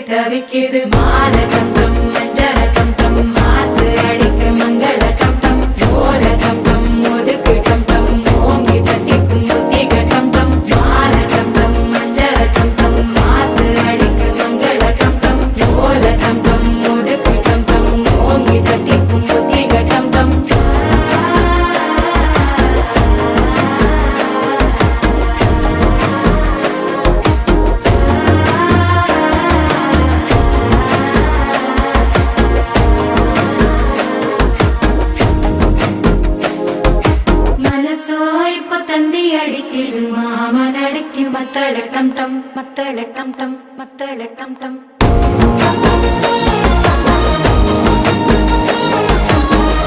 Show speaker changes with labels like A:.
A: தவிக்குது மால டம் டம் மஞ்சள டம் டம் மாத்து அடிக்க மங்கள டம் டம் ஓல டம் டம் ஒதுக்கு டம் டம் ஓங்கி தட்டிக்கும் புத்திக டம் டம் மால டம் டம் மஞ்சள டம் டம் மாத்து அடிக்க மங்கள டம் டம் ஓல டம் டம் ஒதுக்கு டம் டம் ஓங்கி தட்டிக்கும் புத்திக டம் டம் தந்தி அடிக்குது மாமன் அடிக்கு மத்தள டம் டம் மத்தள டம் டம் மத்தள டம் டம்